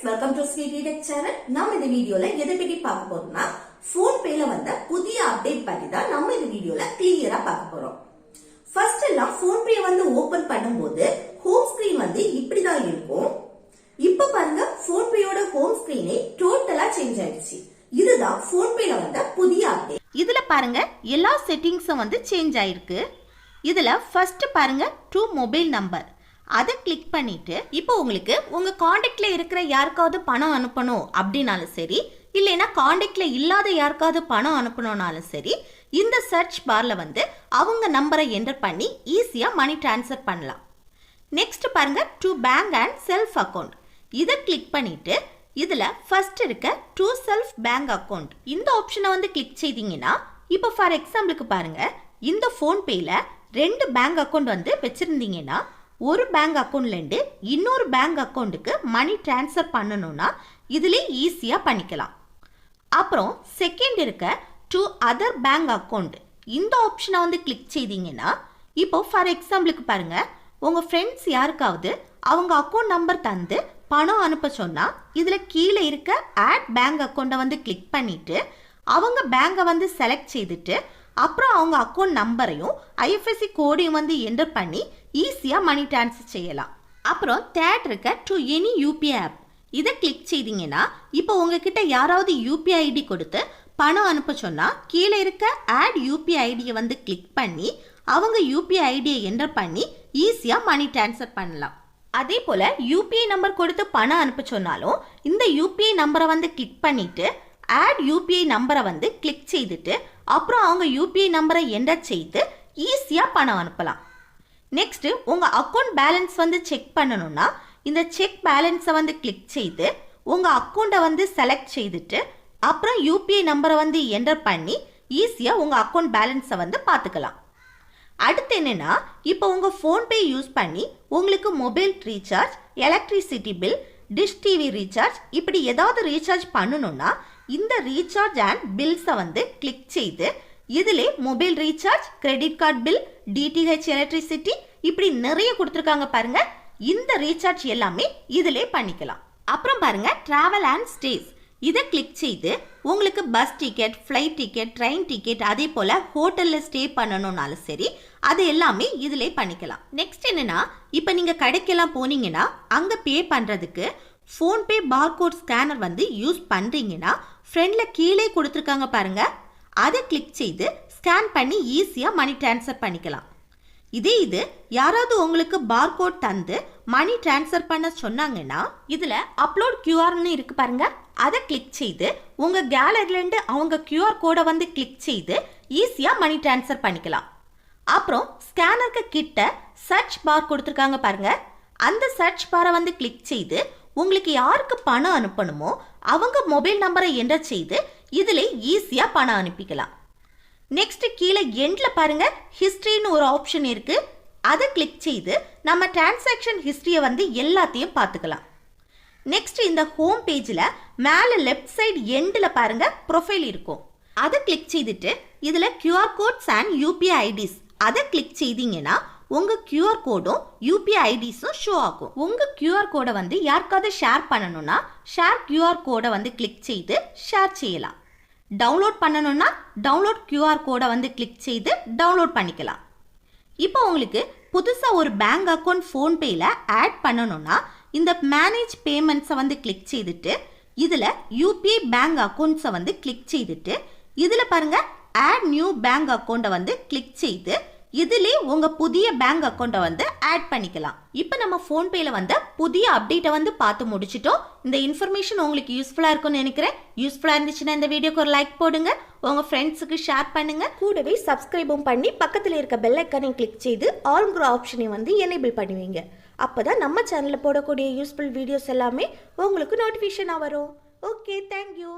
welcome to Sweetie Tech Channel. நம்ம இந்த வீடியோல எதை பத்தி பார்க்க போறோம்னா PhonePe வந்த புதிய அப்டேட் பத்தி தான் நம்ம இந்த வீடியோல கிளியரா பார்க்க போறோம். ஃபர்ஸ்ட் எல்லாம் PhonePe வந்து ஓபன் பண்ணும்போது ஹோம் ஸ்கிரீன் வந்து இப்படி தான் இருக்கும். இப்ப பாருங்க PhonePeயோட ஹோம் ஸ்கிரீனே டோட்டலா சேஞ்ச் ஆயிடுச்சு. இதுதான் PhonePe வந்த புதிய அப்டேட். இதுல பாருங்க எல்லா செட்டிங்ஸும் வந்து சேஞ்ச் ஆயிருக்கு. இதுல ஃபர்ஸ்ட் பாருங்க டு மொபைல் நம்பர் அதை கிளிக் பண்ணிட்டு இப்போ உங்களுக்கு உங்க காண்டாக்ட்ல இருக்கிற யாருக்காவது பணம் அனுப்பணும் அப்படின்னாலும் சரி, இல்லைன்னா காண்டாக்ட்ல இல்லாத யாருக்காவது பணம் அனுப்பணும்னாலும் சரி, இந்த சர்ச் பார்ல வந்து அவங்க நம்பரை என்டர் பண்ணி ஈஸியா மணி டிரான்ஸ்ஃபர் பண்ணலாம். நெக்ஸ்ட் பாருங்க to bank and self account இதை கிளிக் பண்ணிட்டு இதுல ஃபர்ஸ்ட் இருக்க டு செல்ஃப் பேங்க் அக்கௌண்ட் இந்த ஆப்ஷனை வந்து கிளிக் செய்தீங்கன்னா இப்போ ஃபார் எக்ஸாம்பிளுக்கு பாருங்க இந்த ஃபோன்பேல 2 பேங்க் அக்கௌண்ட் வந்து வச்சிருந்தீங்கன்னா ஒரு பேங்க் அக்கௌண்ட்லேருந்து இன்னொரு பேங்க் அக்கௌண்ட்டுக்கு மணி டிரான்ஸ்ஃபர் பண்ணணும்னா இதுலேயே ஈஸியாக பண்ணிக்கலாம். அப்புறம் செகண்ட் இருக்க டு அதர் பேங்க் அக்கௌண்ட் இந்த ஆப்ஷனை வந்து கிளிக் செய்தீங்கன்னா இப்போ ஃபார் எக்ஸாம்பிளுக்கு பாருங்க உங்கள் ஃப்ரெண்ட்ஸ் யாருக்காவது அவங்க அக்கௌண்ட் நம்பர் தந்து பணம் அனுப்ப சொன்னால் இதில் கீழே இருக்க ஆட் பேங்க் அக்கௌண்ட்டை வந்து கிளிக் பண்ணிவிட்டு அவங்க பேங்கை வந்து செலக்ட் செய்துட்டு அப்புறம் அவங்க அக்கௌண்ட் நம்பரையும் ஐஎஃப்எஸ்சி கோடையும் வந்து என்டர் பண்ணி ஈஸியாக மணி டிரான்ஸ்ஃபர் செய்யலாம். அப்புறம் தேர்ட் இருக்க டு எனி யூபிஐ ஆப் இதை கிளிக் செய்தீங்கன்னா இப்போ உங்ககிட்ட யாராவது யூபிஐ ஐடி கொடுத்து பணம் அனுப்ப சொன்னால் கீழே இருக்க ஆட் யூபிஐ ஐடியை வந்து கிளிக் பண்ணி அவங்க யூபிஐ ஐடியை என்டர் பண்ணி ஈஸியாக மணி டிரான்ஸ்ஃபர் பண்ணலாம். அதே போல் யூபிஐ நம்பர் கொடுத்து பணம் அனுப்ப சொன்னாலும் இந்த யூபிஐ நம்பரை வந்து கிளிக் பண்ணிவிட்டு ஆட் யூபிஐ நம்பரை வந்து கிளிக் செய்துட்டு அப்புறம் அவங்க யூபிஐ நம்பரை என்டர் செய்து ஈஸியாக பணம் அனுப்பலாம். நெக்ஸ்ட்டு உங்கள் அக்கௌண்ட் பேலன்ஸ் வந்து செக் பண்ணணும்னா இந்த செக் பேலன்ஸை வந்து கிளிக் செய்து உங்கள் அக்கௌண்ட்டை வந்து செலக்ட் செய்துட்டு அப்புறம் யூபிஐ நம்பரை வந்து என்டர் பண்ணி ஈஸியாக உங்கள் அக்கௌண்ட் பேலன்ஸை வந்து பார்த்துக்கலாம். அடுத்து என்னென்னா இப்போ உங்கள் ஃபோன்பே யூஸ் பண்ணி உங்களுக்கு mobile recharge, electricity bill, dish TV recharge இப்படி ஏதாவது ரீசார்ஜ் பண்ணணும்னா இந்த ரீசார்ஜ் அண்ட் பில்ஸை வந்து கிளிக் செய்து இதிலே mobile recharge, credit card bill, DTH, electricity இப்படி நிறைய கொடுத்துருக்காங்க பாருங்க. இந்த ரீசார்ஜ் எல்லாமே இதிலே பண்ணிக்கலாம். அப்புறம் பாருங்க டிராவல் அண்ட் ஸ்டேஸ் இதை கிளிக் செய்து உங்களுக்கு bus ticket, flight ticket, train ticket அதே போல் ஹோட்டலில் ஸ்டே பண்ணணும்னாலும் சரி அது எல்லாமே இதிலே பண்ணிக்கலாம். நெக்ஸ்ட் என்னன்னா இப்போ நீங்கள் கடைக்கெல்லாம் போனீங்கன்னா அங்கே பே பண்ணுறதுக்கு ஃபோன்பே பார்கோட் ஸ்கேனர் வந்து யூஸ் பண்ணுறீங்கன்னா ஃப்ரெண்டில் கீழே கொடுத்துருக்காங்க பாருங்க, அதை கிளிக் செய்து ஸ்கேன் பண்ணி ஈஸியாக மணி டிரான்ஸ்ஃபர் பண்ணிக்கலாம். இது யாராவது உங்களுக்கு பார்கோட் தந்து மணி டிரான்ஸ்ஃபர் பண்ண சொன்னாங்கன்னா இதில் அப்லோட் கியூஆர்னு இருக்கு பாருங்க, அதை கிளிக் செய்து உங்கள் கேலரிலேருந்து அவங்க கியூஆர் கோடை வந்து கிளிக் செய்து ஈஸியாக மணி டிரான்ஸ்ஃபர் பண்ணிக்கலாம். அப்புறம் ஸ்கேனருக்கு கிட்ட சர்ச் பார் கொடுத்துருக்காங்க பாருங்க, அந்த சர்ச் பாரை வந்து கிளிக் செய்து உங்களுக்கு யாருக்கு பணம் அனுப்பணுமோ அவங்க மொபைல் நம்பரை என்டர் செய்து இதில் ஈஸியாக பணம் அனுப்பிக்கலாம். நெக்ஸ்ட் கீழே எண்டில் பாருங்க ஹிஸ்ட்ரின்னு ஒரு ஆப்ஷன் இருக்கு, அதை கிளிக் செய்து நம்ம டிரான்சாக்ஷன் ஹிஸ்ட்ரியை வந்து எல்லாத்தையும் பார்த்துக்கலாம். நெக்ஸ்ட் இந்த ஹோம் பேஜில் மேலே லெஃப்ட் சைடு எண்டில் பாருங்க ப்ரொஃபைல் இருக்கும், அதை கிளிக் செய்துட்டு இதில் QR quotes and UPI IDs அதை கிளிக் செய்தீங்கன்னா உங்கள் கியூஆர் கோடும் யூபிஐ ஐடிஸும் ஷோ ஆகும். உங்கள் கியூஆர் கோடை வந்து யாருக்காவது ஷேர் பண்ணணும்னா ஷேர் கியூஆர் கோடை வந்து கிளிக் செய்து ஷேர் செய்யலாம். டவுன்லோட் பண்ணணும்னா டவுன்லோட் கியூஆர் கோடை வந்து கிளிக் செய்து டவுன்லோட் பண்ணிக்கலாம். இப்போ உங்களுக்கு புதுசாக ஒரு பேங்க் அக்கௌண்ட் ஃபோன்பேயில் ஆட் பண்ணணும்னா இந்த மேனேஜ் பேமெண்ட்ஸை வந்து கிளிக் செய்துட்டு இதில் யூபிஐ பேங்க் அக்கௌண்ட்ஸை வந்து கிளிக் செய்துட்டு இதில் பாருங்கள் ஆட் நியூ பேங்க் அக்கௌண்ட்டை வந்து கிளிக் செய்து இதிலே உங்கள் புதிய பேங்க் அக்கௌண்ட்டை வந்து ஆட் பண்ணிக்கலாம். இப்போ நம்ம ஃபோன்பேயில் வந்து புதிய அப்டேட்டை வந்து பார்த்து முடிச்சிட்டோம். இந்த இன்ஃபர்மேஷன் உங்களுக்கு யூஸ்ஃபுல்லாக இருக்கும்னு நினைக்கிறேன். யூஸ்ஃபுல்லாக இருந்துச்சுன்னா இந்த வீடியோக்கு ஒரு லைக் போடுங்க, உங்கள் ஃப்ரெண்ட்ஸுக்கு ஷேர் பண்ணுங்க, கூடவே சப்ஸ்கிரைபும் பண்ணி பக்கத்தில் இருக்க பெல் ஐக்கானை கிளிக் செய்து ஆல்ங்கிற ஆப்ஷனை வந்து எனேபிள் பண்ணுவீங்க. அப்போ தான் நம்ம சேனலில் போடக்கூடிய யூஸ்ஃபுல் வீடியோஸ் எல்லாமே உங்களுக்கு நோட்டிஃபிகேஷனாக வரும். Okay, thank you.